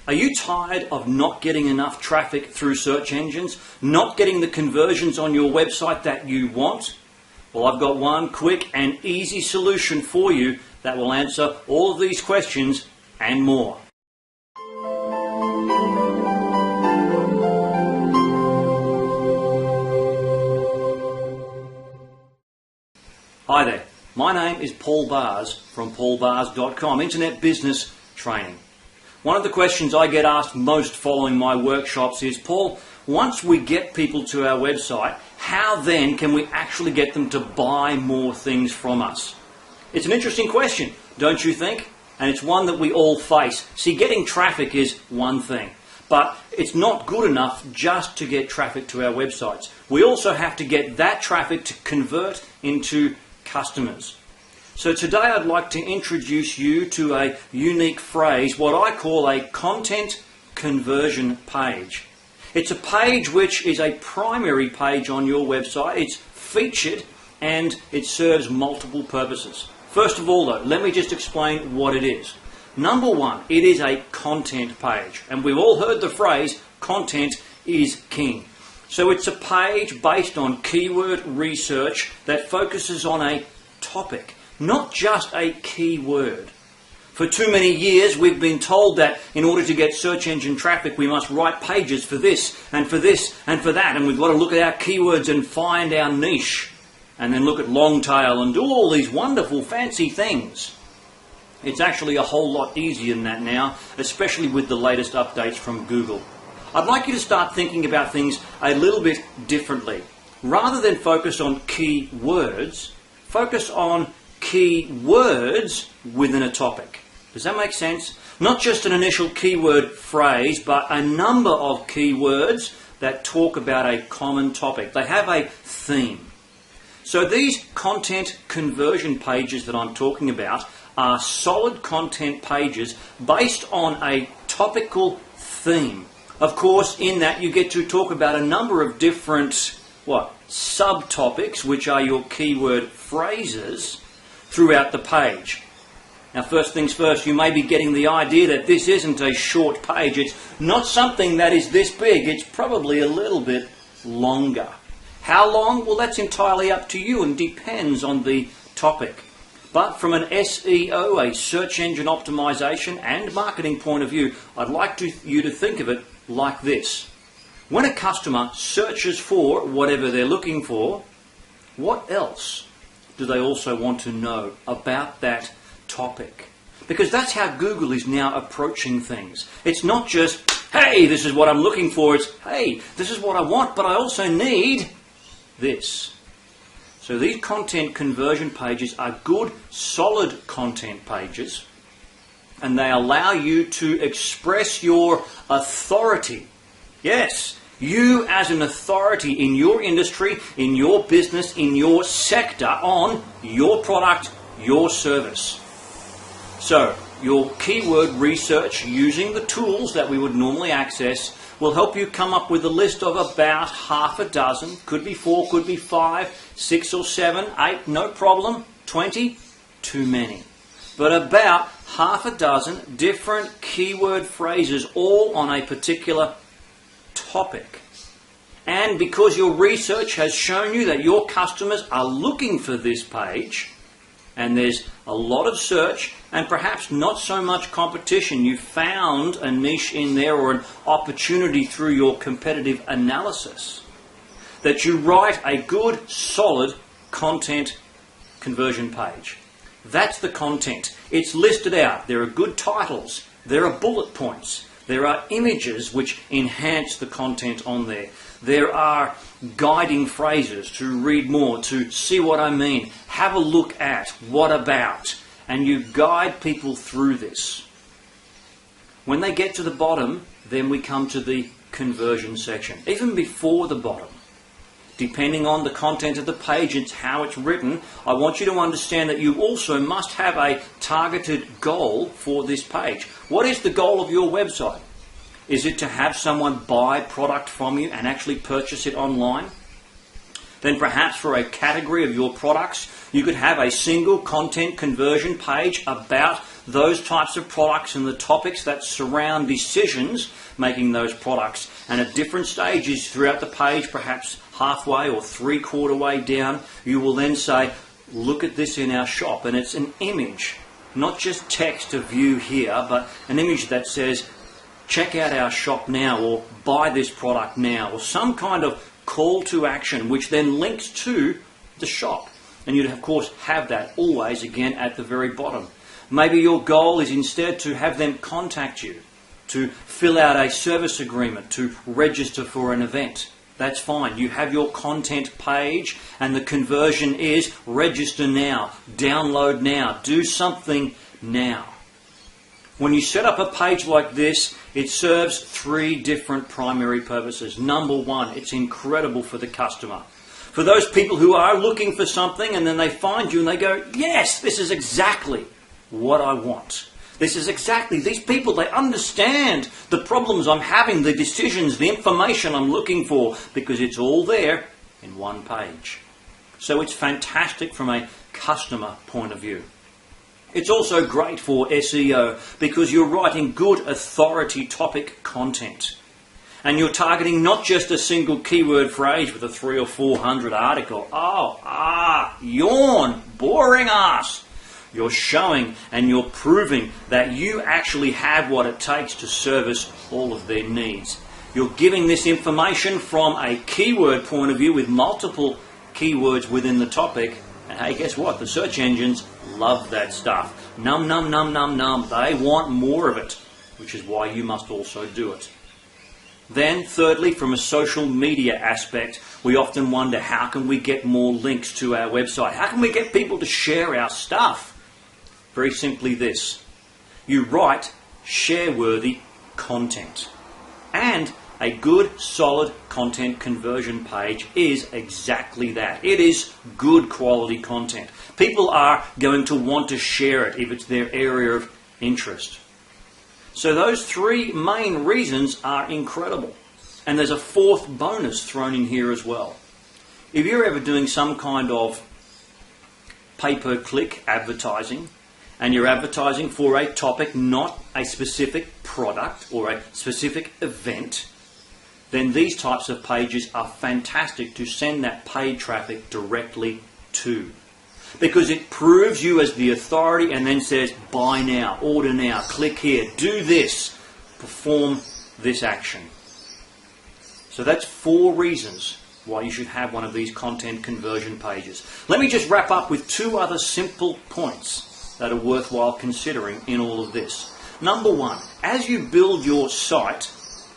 Are you tired of not getting enough traffic through search engines? Not getting the conversions on your website that you want? Well, I've got one quick and easy solution for you that will answer all of these questions and more. Hi there, my name is Paul Bars from paulbars.com, Internet Business Training. One of the questions I get asked most following my workshops is, Paul, once we get people to our website, how then can we actually get them to buy more things from us? It's an interesting question, don't you think? And it's one that we all face. See, getting traffic is one thing, but it's not good enough just to get traffic to our websites. We also have to get that traffic to convert into customers. So today I'd like to introduce you to a unique phrase, what I call a content conversion page. It's a page which is a primary page on your website. It's featured and it serves multiple purposes. First of all though, let me just explain what it is. Number one, it is a content page. And we've all heard the phrase, content is king. So it's a page based on keyword research that focuses on a topic, not just a keyword. For too many years we've been told that in order to get search engine traffic we must write pages for this and for this and for that, and we've got to look at our keywords and find our niche and then look at long tail and do all these wonderful fancy things. It's actually a whole lot easier than that now, especially with the latest updates from Google. I'd like you to start thinking about things a little bit differently. Rather than focus on keywords, focus on key words within a topic. Does that make sense? Not just an initial keyword phrase, but a number of keywords that talk about a common topic. They have a theme. So these content conversion pages that I'm talking about are solid content pages based on a topical theme. Of course, in that you get to talk about a number of different subtopics, which are your keyword phrases, throughout the page. Now, first things first, you may be getting the idea that this isn't a short page. It's not something that is this big. It's probably a little bit longer. How long? Well, that's entirely up to you and depends on the topic. But from an SEO, a search engine optimization and marketing point of view, I'd like you to think of it like this. When a customer searches for whatever they're looking for, what else do they also want to know about that topic? Because that's how Google is now approaching things. It's not just, hey, this is what I'm looking for. It's, hey, this is what I want, but I also need this. So these content conversion pages are good, solid content pages, and they allow you to express your authority. Yes, you as an authority in your industry, in your business, in your sector, on your product, your service. So, your keyword research using the tools that we would normally access will help you come up with a list of about half a dozen, could be 4, could be 5, 6 or 7, 8, no problem, 20, too many. But about half a dozen different keyword phrases all on a particular topic. And because your research has shown you that your customers are looking for this page, and there's a lot of search and perhaps not so much competition, you found a niche in there or an opportunity through your competitive analysis, that you write a good, solid content conversion page. That's the content. It's listed out. There are good titles. There are bullet points. There are images which enhance the content on there. There are guiding phrases to read more, to see what I mean, have a look at, what about, and you guide people through this. When they get to the bottom, then we come to the conversion section. Even before the bottom, depending on the content of the page and how it's written, I want you to understand that you also must have a targeted goal for this page. What is the goal of your website? Is it to have someone buy product from you and actually purchase it online? Then perhaps for a category of your products, you could have a single content conversion page about those types of products and the topics that surround decisions making those products. And at different stages throughout the page, perhaps halfway or three-quarter way down, you will then say, look at this in our shop. And it's an image, not just text to view here, but an image that says, check out our shop now, or buy this product now, or some kind of call to action which then links to the shop. And you'd of course have that always again at the very bottom. Maybe your goal is instead to have them contact you, to fill out a service agreement, to register for an event. That's fine. You have your content page and the conversion is register now, download now, do something now. When you set up a page like this, it serves three different primary purposes. Number one, it's incredible for the customer. For those people who are looking for something and then they find you and they go, yes, this is exactly what I want. This is exactly, these people, they understand the problems I'm having, the decisions, the information I'm looking for, because it's all there in one page. So it's fantastic from a customer point of view. It's also great for SEO because you're writing good authority topic content. And you're targeting not just a single keyword phrase with a 300 or 400 article. Yawn, boring ass. You're showing and you're proving that you actually have what it takes to service all of their needs. You're giving this information from a keyword point of view with multiple keywords within the topic. And hey, guess what? The search engines love that stuff. Num, num, num, num, num. They want more of it, which is why you must also do it. Then, thirdly, from a social media aspect, we often wonder, how can we get more links to our website? How can we get people to share our stuff? Very simply this. You write share-worthy content. And a good, solid content conversion page is exactly that. It is good quality content. People are going to want to share it if it's their area of interest. So those three main reasons are incredible. And there's a fourth bonus thrown in here as well. If you're ever doing some kind of pay-per-click advertising, and you're advertising for a topic, not a specific product or a specific event, then these types of pages are fantastic to send that paid traffic directly to. Because it proves you as the authority and then says, buy now, order now, click here, do this, perform this action. So that's 4 reasons why you should have one of these content conversion pages. Let me just wrap up with 2 other simple points that are worthwhile considering in all of this. Number 1, as you build your site,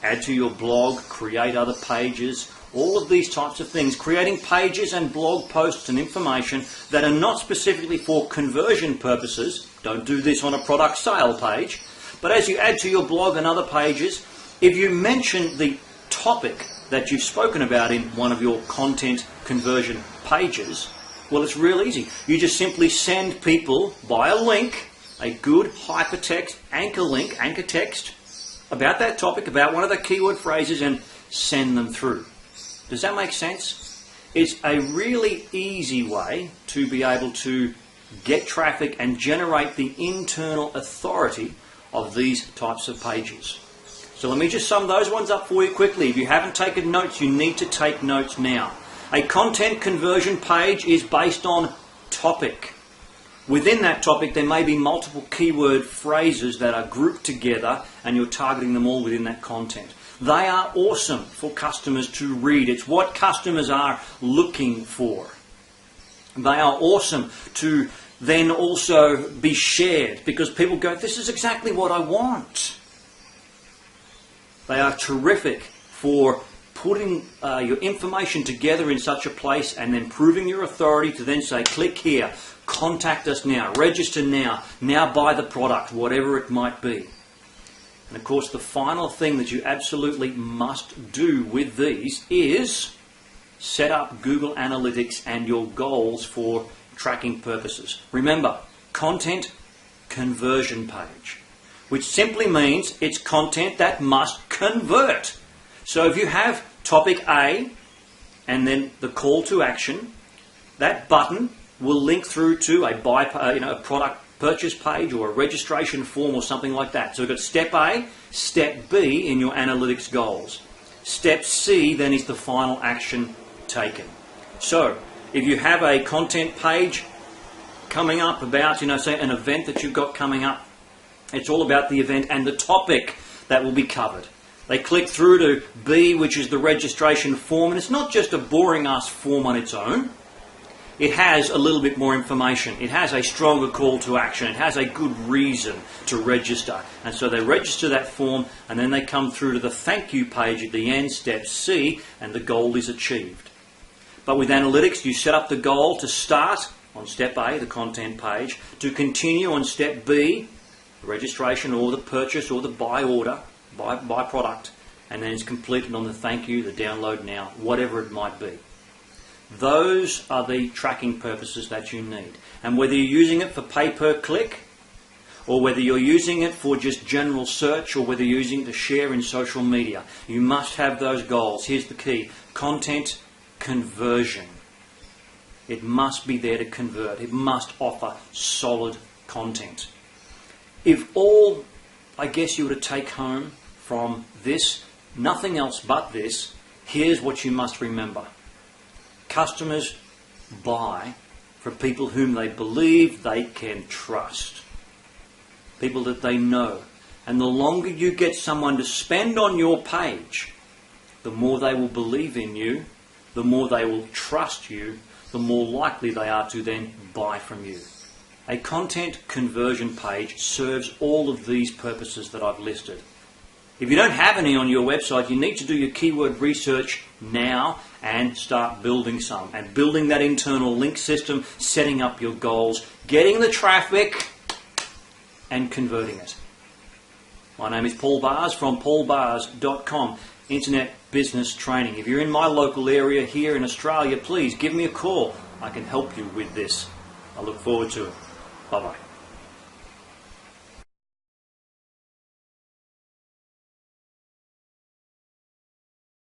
add to your blog, create other pages, all of these types of things, creating pages and blog posts and information that are not specifically for conversion purposes. Don't do this on a product sale page. But as you add to your blog and other pages, if you mention the topic that you've spoken about in one of your content conversion pages, well, it's real easy. You just simply send people by a link, a good hypertext anchor link, anchor text, about that topic, about one of the keyword phrases, and send them through. Does that make sense? It's a really easy way to be able to get traffic and generate the internal authority of these types of pages. So let me just sum those ones up for you quickly. If you haven't taken notes, you need to take notes now. A content conversion page is based on topic. Within that topic, there may be multiple keyword phrases that are grouped together and you're targeting them all within that content. They are awesome for customers to read. It's what customers are looking for. They are awesome to then also be shared because people go, this is exactly what I want. They are terrific for putting your information together in such a place and then proving your authority to then say, click here, contact us now, register now, now buy the product, whatever it might be. And of course, the final thing that you absolutely must do with these is set up Google Analytics and your goals for tracking purposes. Remember, content conversion page, which simply means it's content that must convert. So if you have topic A and then the call to action, that button will link through to a product purchase page or a registration form or something like that. So we've got step A, step B in your analytics goals. Step C then is the final action taken. So if you have a content page coming up about, say an event that you've got coming up, it's all about the event and the topic that will be covered. They click through to B, which is the registration form, and it's not just a boring ass form on its own. It has a little bit more information. It has a stronger call to action. It has a good reason to register. And so they register that form, and then they come through to the thank you page at the end, step C, and the goal is achieved. But with analytics, you set up the goal to start on step A, the content page, to continue on step B, the registration or the purchase or the buy order, buy product, and then it's completed on the thank you, the download now, whatever it might be. Those are the tracking purposes that you need. And whether you're using it for pay per click, or whether you're using it for just general search, or whether you're using it to share in social media, you must have those goals. Here's the key: content conversion. It must be there to convert. It must offer solid content. If all, I guess, you were to take home from this, nothing else but this, here's what you must remember. Customers buy from people whom they believe they can trust. People that they know. And the longer you get someone to spend on your page, the more they will believe in you, the more they will trust you, the more likely they are to then buy from you. A content conversion page serves all of these purposes that I've listed. If you don't have any on your website, you need to do your keyword research now and start building some. And building that internal link system, setting up your goals, getting the traffic and converting it. My name is Paul Bars from paulbars.com, Internet Business Training. If you're in my local area here in Australia, please give me a call. I can help you with this. I look forward to it. Bye-bye.